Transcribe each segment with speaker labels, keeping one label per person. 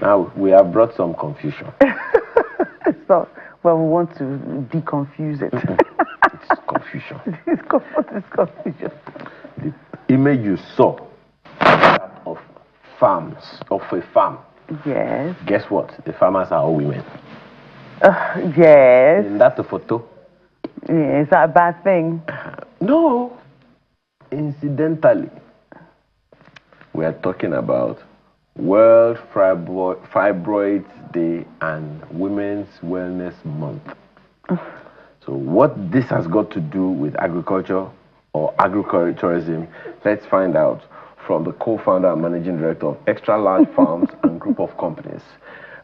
Speaker 1: Now we have brought some confusion.
Speaker 2: So, well, we want to deconfuse it.
Speaker 1: It's confusion.
Speaker 2: What is confusion?
Speaker 1: The image you saw of a farm.
Speaker 2: Yes.
Speaker 1: Guess what? The farmers are all women.
Speaker 2: Yes.
Speaker 1: In that photo?
Speaker 2: Yeah, is that a bad thing?
Speaker 1: No. Incidentally, we are talking about World Fibroids Day and Women's Wellness Month. So what this has got to do with agriculture or agritourism, let's find out from the co-founder and managing director of Xtralarge Farms and group of companies,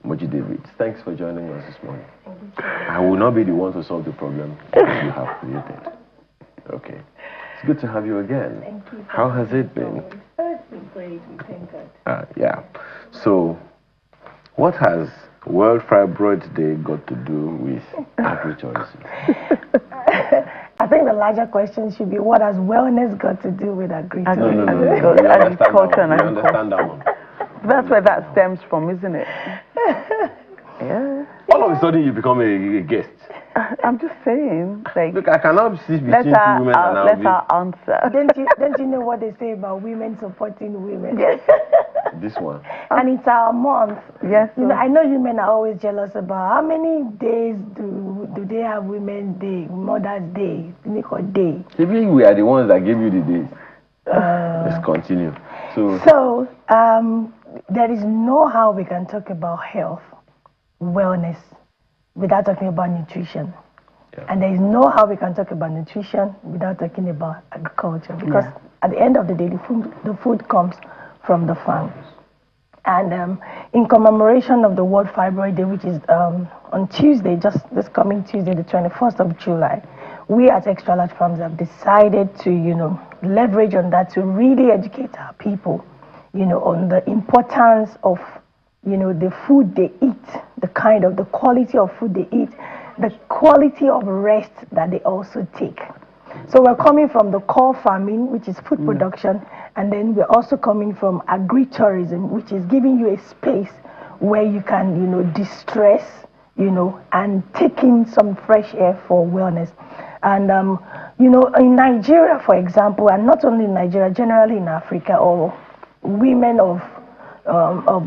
Speaker 1: Moji David. Thanks for joining us this morning. I will not be the one to solve the problem that you have created. Okay. It's good to have you again.
Speaker 3: Thank you.
Speaker 1: How has it been?
Speaker 3: It's been great. We thank God.
Speaker 1: Yeah. So, what has World Fibroids Day got to do with agritourism?
Speaker 3: I think the larger question should be, what has wellness got to do with agritourism?
Speaker 1: No.
Speaker 2: Agriculture and
Speaker 1: you understand that one.
Speaker 2: That's where that stems from, isn't it? Yeah.
Speaker 1: All of a sudden, you become a guest.
Speaker 2: I'm just saying, like.
Speaker 1: Look, I cannot sit between two women and I'll
Speaker 2: let her answer.
Speaker 3: Don't you know what they say about women supporting women?
Speaker 2: Yes.
Speaker 1: This one.
Speaker 3: And it's our month.
Speaker 2: Yes.
Speaker 3: You know, I know you men are always jealous about how many days do they have Women's Day, Mother's Day, Unicorn Day.
Speaker 1: Maybe we are the ones that gave you the days. Let's continue.
Speaker 3: So, there is no how we can talk about health, wellness, without talking about nutrition.
Speaker 1: Yeah.
Speaker 3: And there is no how we can talk about nutrition without talking about agriculture. Because at the end of the day, the food comes from the farm. And in commemoration of the World Fibroid Day, which is on Tuesday, just this coming Tuesday, the 21st of July, we at Xtralarge Farms have decided to, leverage on that to really educate our people, on the importance of, the food they eat, the quality of food they eat, the quality of rest that they also take. So we're coming from the core farming, which is food production, and then we're also coming from agritourism, which is giving you a space where you can, distress, and take in some fresh air for wellness. And, in Nigeria, for example, and not only in Nigeria, generally in Africa, or women of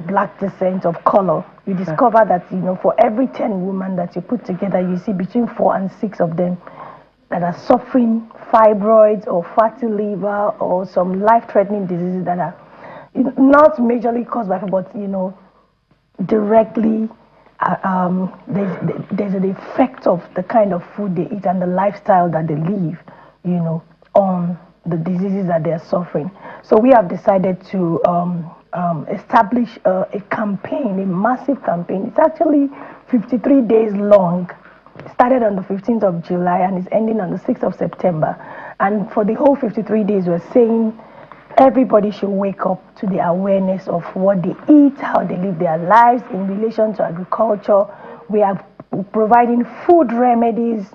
Speaker 3: black descent, of color, you discover that, for every 10 women that you put together, you see between 4 and 6 of them that are suffering fibroids or fatty liver or some life-threatening diseases that are not majorly caused by food, but, directly there's an effect of the kind of food they eat and the lifestyle that they live, on the diseases that they are suffering. So we have decided to establish a campaign, a massive campaign. It's actually 53 days long. It started on the 15th of July and is ending on the 6th of September. And for the whole 53 days, we're saying everybody should wake up to the awareness of what they eat, how they live their lives in relation to agriculture. We are providing food remedies,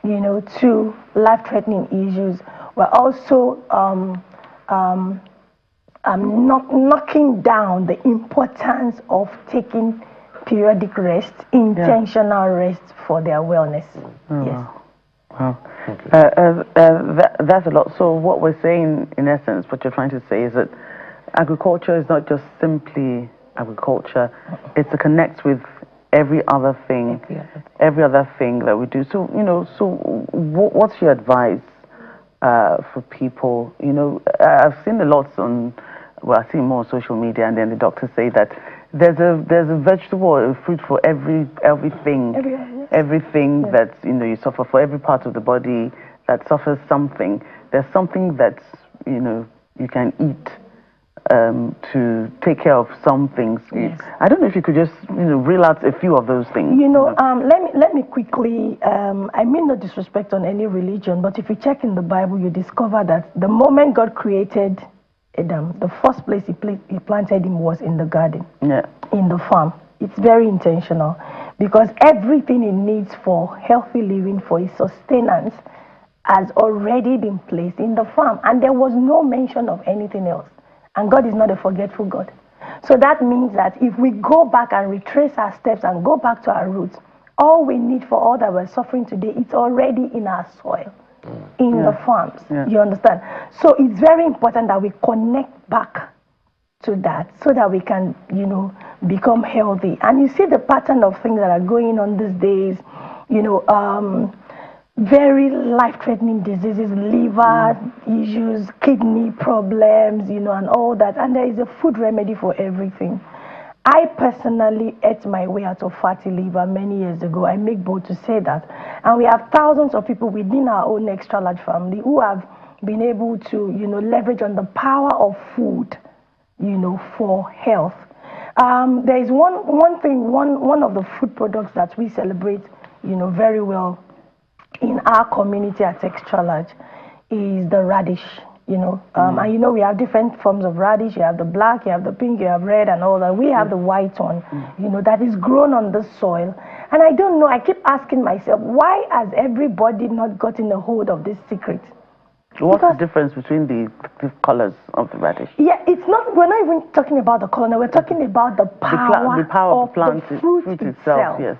Speaker 3: to life-threatening issues. We're also knocking down the importance of taking periodic rest, intentional rest for their wellness. Yes.
Speaker 2: Wow. That's a lot. So what we're saying, in essence, what you're trying to say is that agriculture is not just simply agriculture. It's to connect with every other thing that we do. So, what's your advice for people? I've seen a lot I've seen more on social media, and then the doctors say that there's a vegetable or a fruit for everything that you suffer, for every part of the body that suffers something. There's something that you can eat to take care of some things. Yes. I don't know if you could just reel out a few of those things.
Speaker 3: Let me quickly. I mean no disrespect on any religion, but if you check in the Bible, you discover that the moment God created Adam, the first place he planted him was in the garden, in the farm. It's very intentional because everything he needs for healthy living, for his sustenance, has already been placed in the farm, and there was no mention of anything else. And God is not a forgetful God. So that means that if we go back and retrace our steps and go back to our roots, all we need for all that we're suffering today, it's already in our soil, in the farms. You understand? So it's very important that we connect back to that so that we can, you know, become healthy. And you see the pattern of things that are going on these days, you know, very life-threatening diseases, liver issues, kidney problems, you know, and all that. And there is a food remedy for everything. I personally ate my way out of fatty liver many years ago. I make bold to say that. And we have thousands of people within our own Xtralarge family who have been able to, you know, leverage on the power of food, you know, for health. There is one of the food products that we celebrate, you know, very well in our community at Xtralarge is the radish, you know. And you know, we have different forms of radish. You have the black, you have the pink, you have red and all that. We have the white one, you know, that is grown on the soil. And I don't know, I keep asking myself, why has everybody not gotten a hold of this secret?
Speaker 2: What's the difference between the colors of the radish?
Speaker 3: Yeah, it's not, we're not even talking about the color, we're talking about the power,
Speaker 2: the power of the plant,
Speaker 3: the fruit itself.
Speaker 2: Yes.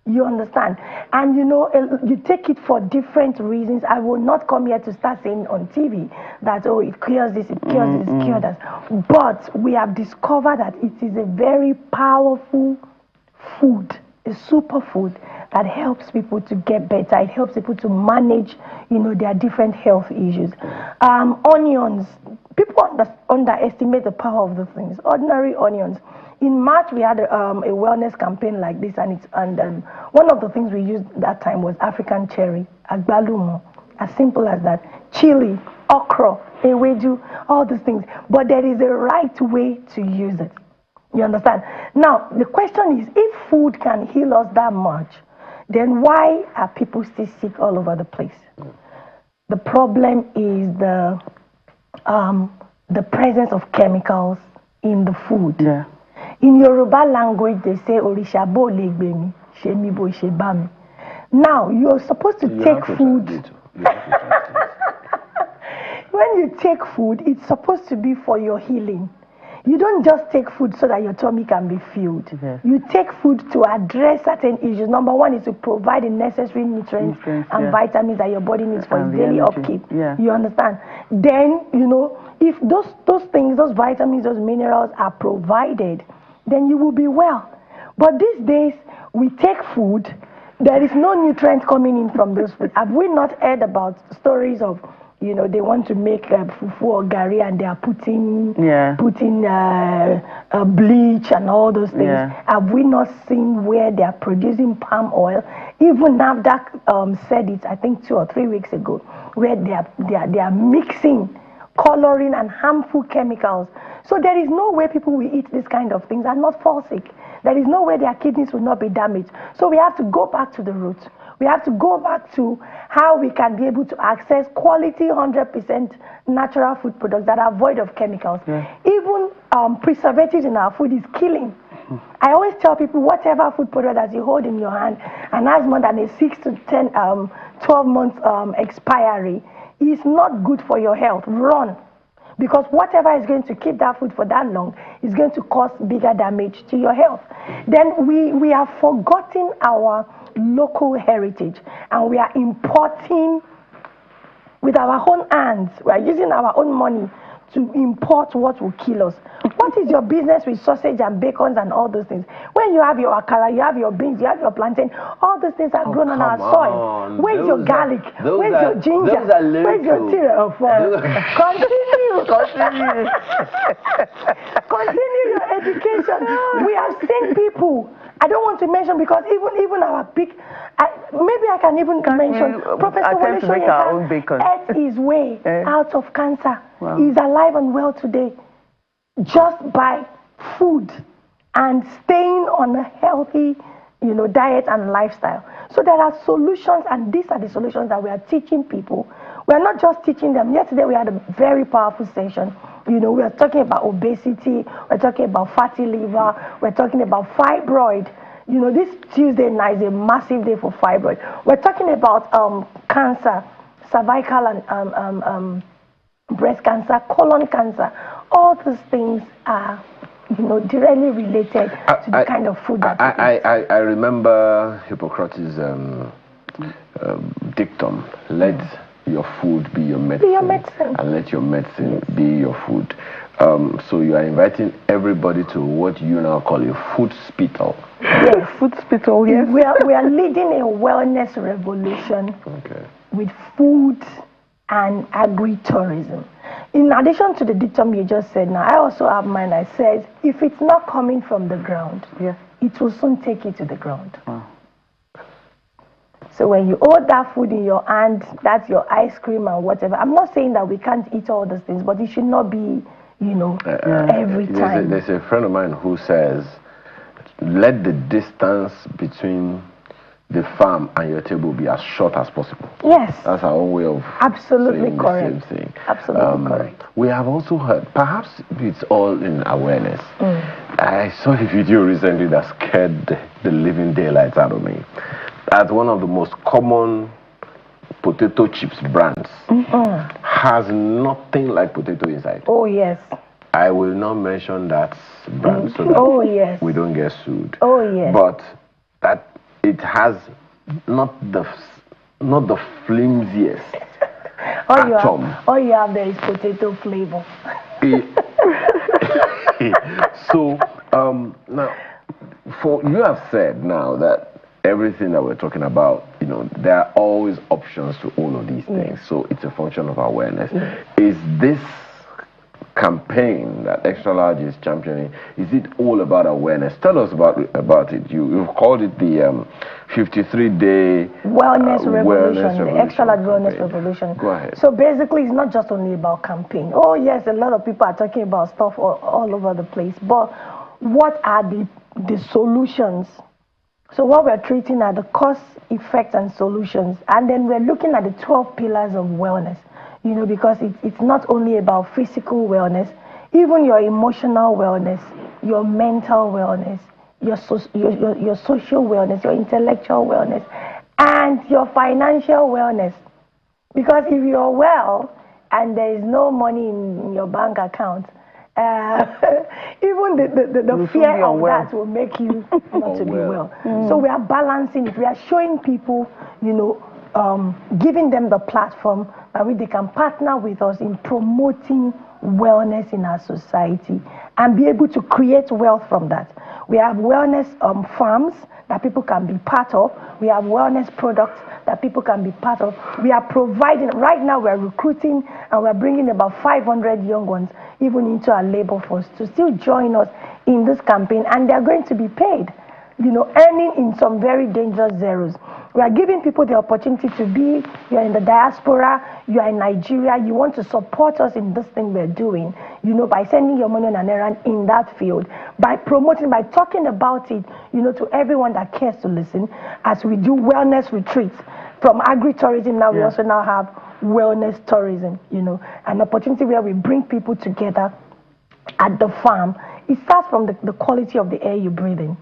Speaker 3: You understand? And you know, you take it for different reasons. I will not come here to start saying on TV that, oh, it cures this, it cures this, it cures that. But we have discovered that it is a very powerful food, a superfood that helps people to get better. It helps people to manage, you know, their different health issues. Onions, people underestimate the power of the things. Ordinary onions. In March, we had a wellness campaign like this, and one of the things we used that time was African cherry, agbalumo, as simple as that. Chili, okra, ewedu, all these things. But there is a right way to use it. You understand? Now, the question is, if food can heal us that much, then why are people still sick all over the place? The problem is the presence of chemicals in the food.
Speaker 2: Yeah.
Speaker 3: In Yoruba language, they say, Orisha bo legbe mi, shemi bo sheba mi. Now, you're supposed to take food. When you take food, it's supposed to be for your healing. You don't just take food so that your tummy can be filled.
Speaker 2: Yes.
Speaker 3: You take food to address certain issues. Number one is to provide the necessary nutrients and vitamins that your body needs for its daily upkeep.
Speaker 2: Yeah.
Speaker 3: You understand? Then, you know, if those things, those vitamins, those minerals are provided, then you will be well. But these days, we take food, there is no nutrient coming in from those food. Have we not heard about stories of, you know, they want to make fufu or gari and they are putting bleach and all those things. Yeah. Have we not seen where they are producing palm oil? Even NAFDAC said it, I think 2 or 3 weeks ago, where they are mixing coloring and harmful chemicals. So there is no way people will eat these kind of things and not fall sick. There is no way their kidneys will not be damaged. So we have to go back to the roots. We have to go back to how we can be able to access quality 100% natural food products that are void of chemicals. Yeah. Even preservatives in our food is killing. I always tell people, whatever food product that you hold in your hand and has more than a 6 to 10, 12 months expiry is not good for your health. Run. Because whatever is going to keep that food for that long is going to cause bigger damage to your health. Then we have forgotten our local heritage and we are importing with our own hands. We are using our own money to import what will kill us. What is your business with sausage and bacon and all those things? When you have your akara, you have your beans, you have your plantain, all those things are grown on our soil. Where's your garlic? Where's your ginger? Where's your tea? Continue your education. We have seen people. I don't want to mention because even our big, maybe I can even mention Professor Wole Soyinka ate his way out of cancer. Wow. He's alive and well today just by food and staying on a healthy, you know, diet and lifestyle. So there are solutions, and these are the solutions that we are teaching people. We are not just teaching them. Yesterday we had a very powerful session. You know, we are talking about obesity, we're talking about fatty liver, we're talking about fibroid. You know, this Tuesday night is a massive day for fibroid. We're talking about cancer, cervical and breast cancer, colon cancer. All these things are directly related to the kind of food that we eat.
Speaker 1: I remember Hippocrates' dictum: let your food be your medicine, and let your medicine be your food. So you are inviting everybody to what you now call a food spital.
Speaker 2: Yes, food spital, yes.
Speaker 3: We are leading a wellness revolution with food and agri-tourism. In addition to the dictum you just said now, I also have mine that says, if it's not coming from the ground, it will soon take you to the ground. So when you hold that food in your hand, that's your ice cream and whatever. I'm not saying that we can't eat all those things, but it should not be, every time.
Speaker 1: There's a friend of mine who says, let the distance between the farm and your table be as short as possible.
Speaker 3: Yes.
Speaker 1: That's our own way of saying
Speaker 3: correct.
Speaker 1: the same thing.
Speaker 3: Absolutely correct.
Speaker 1: We have also heard, perhaps it's all in awareness. I saw a video recently that scared the living daylights out of me. As one of the most common potato chips brands has nothing like potato inside.
Speaker 3: Oh, yes.
Speaker 1: I will not mention that brand so that we don't get sued.
Speaker 3: Oh, yes.
Speaker 1: But that it has not the flimsiest atom.
Speaker 3: All you have there is potato flavor.
Speaker 1: So now, you have said now that everything that we're talking about, there are always options to all of these things. So it's a function of awareness. Is this campaign that Xtralarge is championing, is it all about awareness? Tell us about it. You've called it the 53-day
Speaker 3: wellness revolution, the Xtralarge wellness revolution.
Speaker 1: Go ahead.
Speaker 3: So basically, it's not just only about campaign. Oh yes, a lot of people are talking about stuff all over the place, but what are the solutions? So what we're treating are the cause, effects, and solutions, and then we're looking at the 12 pillars of wellness. Because it's not only about physical wellness, even your emotional wellness, your mental wellness, your social wellness, your intellectual wellness, and your financial wellness. Because if you're well and there is no money in your bank account, even the fear of that will make you not to be well. So we are balancing it. We are showing people, giving them the platform by which they can partner with us in promoting wellness in our society and be able to create wealth from that. We have wellness farms that people can be part of. We have wellness products that people can be part of. We are providing, right now we're recruiting and we're bringing about 500 young ones even into our labor force to still join us in this campaign, and they're going to be paid, earning in some very dangerous zeros. We are giving people the opportunity to be, you're in the diaspora, you are in Nigeria, you want to support us in this thing we're doing, by sending your money on an errand in that field, by promoting, by talking about it, to everyone that cares to listen, as we do wellness retreats. From agri-tourism now, we also now have wellness tourism, an opportunity where we bring people together at the farm. It starts from the quality of the air you breathe in,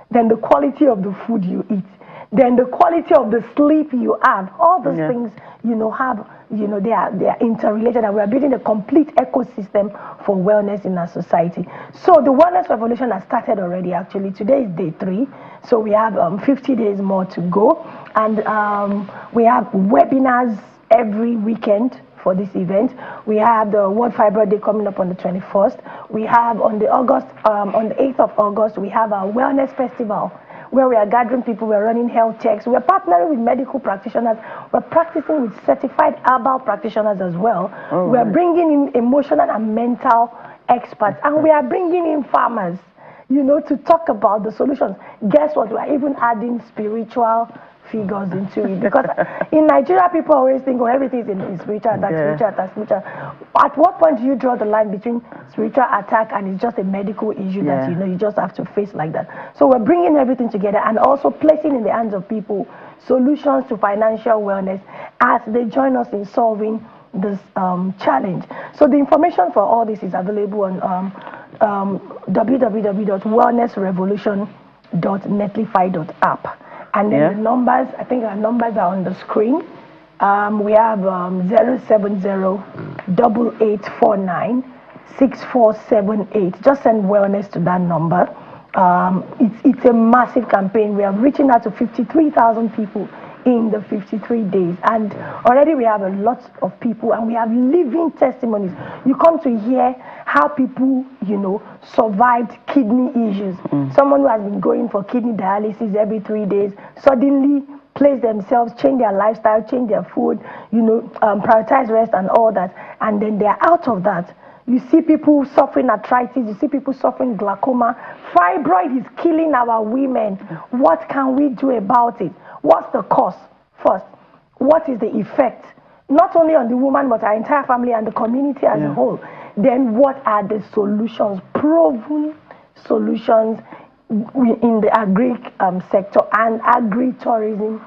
Speaker 3: then the quality of the food you eat, then the quality of the sleep you have. All those things, they are interrelated, and we are building a complete ecosystem for wellness in our society. So the wellness revolution has started already. Actually, today is day 3, so we have 50 days more to go, and we have webinars every weekend for this event. We have the World Fibroid Day coming up on the 21st. We have on the 8th of August, we have our wellness festival, where we are gathering people, we're running health checks, we're partnering with medical practitioners, we're practicing with certified herbal practitioners as well. We're bringing in emotional and mental experts, and we are bringing in farmers, to talk about the solutions. Guess what? We're even adding spiritual figures into it, because in Nigeria people always think, everything is in spiritual attack, spiritual attack, spiritual. At what point do you draw the line between spiritual attack and it's just a medical issue that you just have to face like that? So we're bringing everything together and also placing in the hands of people solutions to financial wellness as they join us in solving this challenge. So the information for all this is available on www.wellnessrevolution.netlify.app. And then the numbers, I think our numbers are on the screen. We have 070-8849 6478. Just send wellness to that number. It's a massive campaign. We are reaching out to 53,000 people in the 53 days, and already we have a lot of people, and we have living testimonies. You come to hear how people, survived kidney issues. Someone who has been going for kidney dialysis every 3 days suddenly place themselves, change their lifestyle, change their food, prioritize rest and all that, and then they're out of that. You see people suffering arthritis, you see people suffering glaucoma. Fibroid is killing our women. What can we do about it? What's the cause first? What is the effect? Not only on the woman, but our entire family and the community as a whole. Then what are the solutions? Proven solutions in the agri sector and agri-tourism,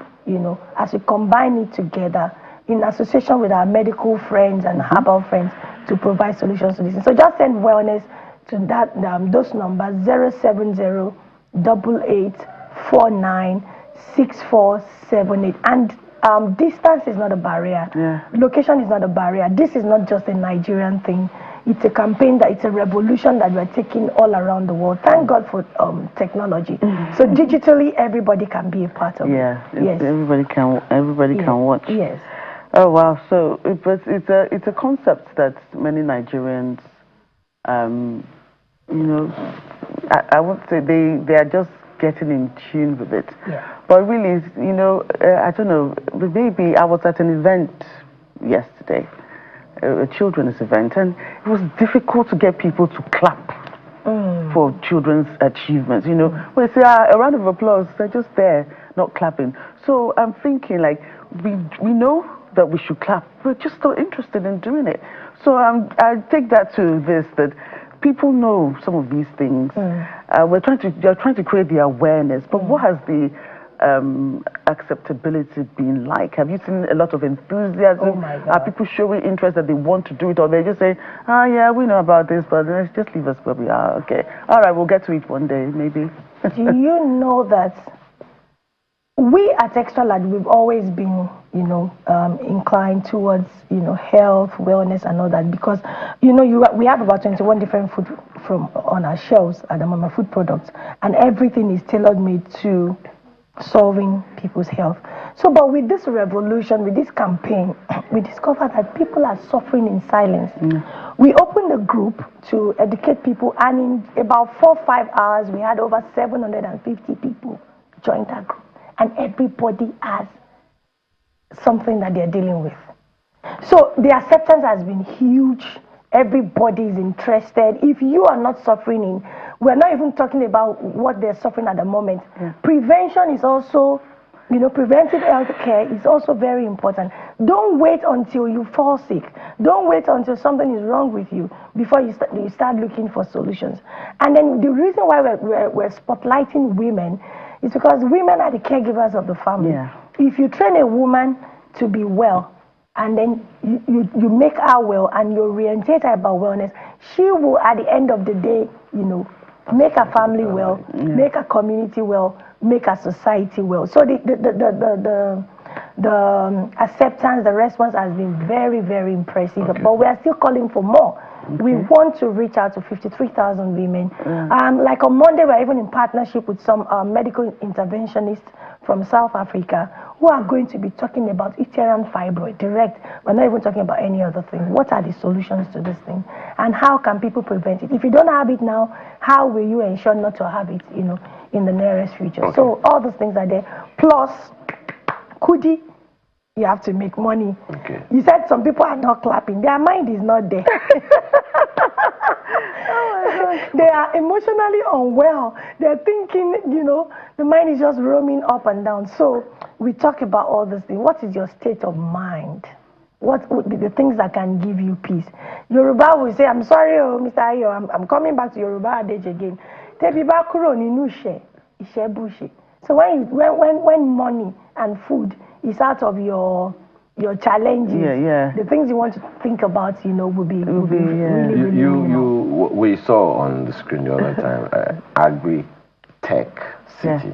Speaker 3: as we combine it together in association with our medical friends and herbal friends to provide solutions to this. So just send wellness to that those numbers 070-8849-6478. And distance is not a barrier. Location is not a barrier. This is not just a Nigerian thing. It's a campaign it's a revolution that we're taking all around the world. Thank God for technology. So digitally, everybody can be a part of it. Yes.
Speaker 2: Everybody can watch.
Speaker 3: Yes.
Speaker 2: Oh wow! So it's a concept that many Nigerians, I would say they are just getting in tune with it. But really, I don't know. Maybe I was at an event yesterday, a children's event, and it was difficult to get people to clap for children's achievements. When they say a round of applause, they're just there, not clapping. So I'm thinking, like, we know that we should clap, we're just not interested in doing it. So I take that to this, that people know some of these things. They're trying to create the awareness, but what has the acceptability been like? Have you seen a lot of enthusiasm?
Speaker 3: Oh my God.
Speaker 2: Are people showing interest that they want to do it, or they just say, yeah, we know about this, but let's just leave us where we are. Okay, all right, we'll get to it one day, maybe.
Speaker 3: Do you know that we at Xtralarge, we've always been, inclined towards, health, wellness, and all that, because, we have about 21 different food on our shelves at the moment, food products, and everything is tailor-made to solving people's health. So, but with this revolution, with this campaign, we discovered that people are suffering in silence. We opened a group to educate people, and in about 4 or 5 hours, we had over 750 people join that group. And everybody has something that they're dealing with. So the acceptance has been huge. Everybody is interested. If you are not suffering we're not even talking about what they're suffering at the moment. Prevention is also, preventive health care is also very important. Don't wait until you fall sick. Don't wait until something is wrong with you before you start looking for solutions. And then the reason why we're spotlighting women is because women are the caregivers of the family. If you train a woman to be well, and then you make her well, and you orientate her about wellness, she will, at the end of the day, make her family well, make her community well, make her society well. So the acceptance, the response has been very, very impressive. But we are still calling for more. We want to reach out to 53,000 women. Like on Monday, we're even in partnership with some medical interventionists from South Africa who are going to be talking about uterine fibroid direct. We're not even talking about any other thing. What are the solutions to this thing? And how can people prevent it? If you don't have it now, how will you ensure not to have it, in the nearest future? So all those things are there. Plus, Kudi, you have to make money. You said some people are not clapping. Their mind is not there. They are emotionally unwell. They're thinking, the mind is just roaming up and down. So we talk about all these things. What is your state of mind? What would be the things that can give you peace? Yoruba will say, I'm sorry, Mr. Ayo, I'm coming back to Yoruba adage again. So when money and food is out of your challenges, the things you want to think about, will be really
Speaker 1: we saw on the screen the other time, agri tech city.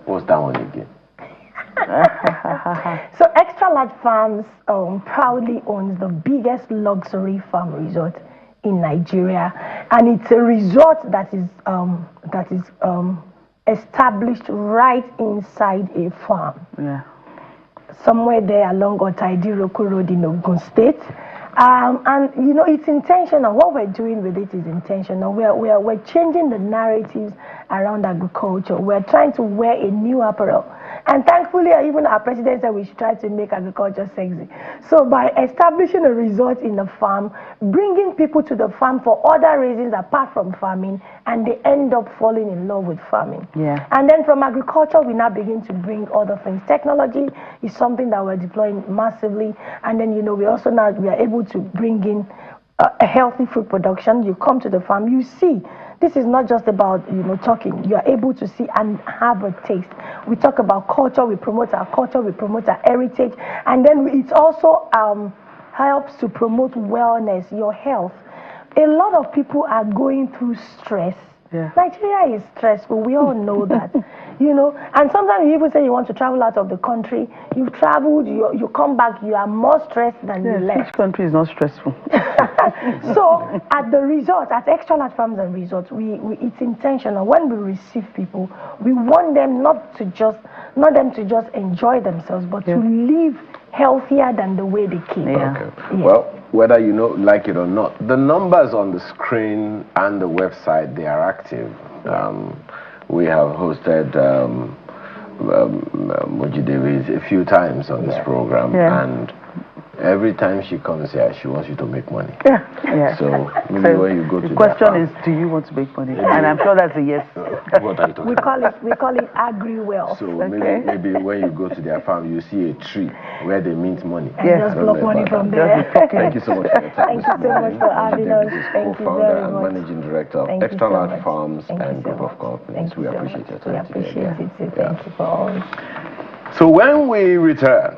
Speaker 1: What's that one again?
Speaker 3: So Xtralarge Farms proudly owns the biggest luxury farm resort in Nigeria, and it's a resort that is established right inside a farm.
Speaker 2: Yeah.
Speaker 3: Somewhere there along Otaidiroko Road in Ogun State. And you know, it's intentional. What we're doing with it is intentional. We're changing the narratives around agriculture. We're trying to wear a new apparel. And thankfully, even our president said we should try to make agriculture sexy. So by establishing a resort in the farm, bringing people to the farm for other reasons apart from farming, and they end up falling in love with farming.
Speaker 2: Yeah.
Speaker 3: And then from agriculture, we now begin to bring other things. Technology is something that we're deploying massively. And then, you know, we are able to bring in a healthy food production. You come to the farm, you see, this is not just about, you know, talking. You are able to see and have a taste. We talk about culture, we promote our culture, we promote our heritage, and then it also helps to promote wellness, your health. A lot of people are going through stress.
Speaker 2: Yeah.
Speaker 3: Nigeria is stressful. We all know that, you know. And sometimes you even say you want to travel out of the country. You've traveled, you come back, you are more stressed than you left.
Speaker 2: Which country is not stressful?
Speaker 3: So at the resort, at Xtralarge Farms and Resorts, it's intentional. When we receive people, we want them not to just enjoy themselves, but to live healthier than the way they came.
Speaker 2: Yeah.
Speaker 1: Okay. Yeah. Well, whether you know, like it or not, the numbers on the screen and the website, they are active. We have hosted Moji Davis a few times on this program, and every time she comes here, she wants you to make money.
Speaker 2: Yeah. Yeah.
Speaker 1: So maybe when you go to
Speaker 2: the question is, do you want to make money? And I'm sure that's a yes.
Speaker 1: What are you talking
Speaker 3: we call it agri-wealth.
Speaker 1: So maybe when you go to their farm, you see a tree where they mint money.
Speaker 3: And just block money from there.
Speaker 1: Thank you so much for your time.
Speaker 3: Thank you so much for having us. Thank you
Speaker 1: co-founder
Speaker 3: very
Speaker 1: and
Speaker 3: much.
Speaker 1: managing director of
Speaker 3: Thank you so
Speaker 1: Xtralarge
Speaker 3: much.
Speaker 1: Farms
Speaker 3: Thank
Speaker 1: and
Speaker 3: you
Speaker 1: Group
Speaker 3: so
Speaker 1: of
Speaker 3: much.
Speaker 1: Companies.
Speaker 3: Thank
Speaker 1: We
Speaker 3: you so
Speaker 1: appreciate your
Speaker 3: much. We
Speaker 1: time
Speaker 3: appreciate
Speaker 1: today.
Speaker 3: it too. Thank you for all.
Speaker 1: So when we return,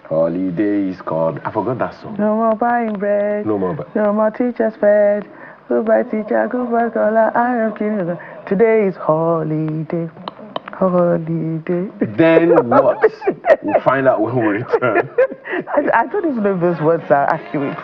Speaker 1: holiday is called, I forgot that song.
Speaker 2: No more buying bread.
Speaker 1: No more buying.
Speaker 2: No more teachers fed. Goodbye teacher, goodbye scholar. I am kidding you. Today is holiday. Holiday.
Speaker 1: Then what? We'll find out when we return.
Speaker 2: I don't even know if those words are accurate.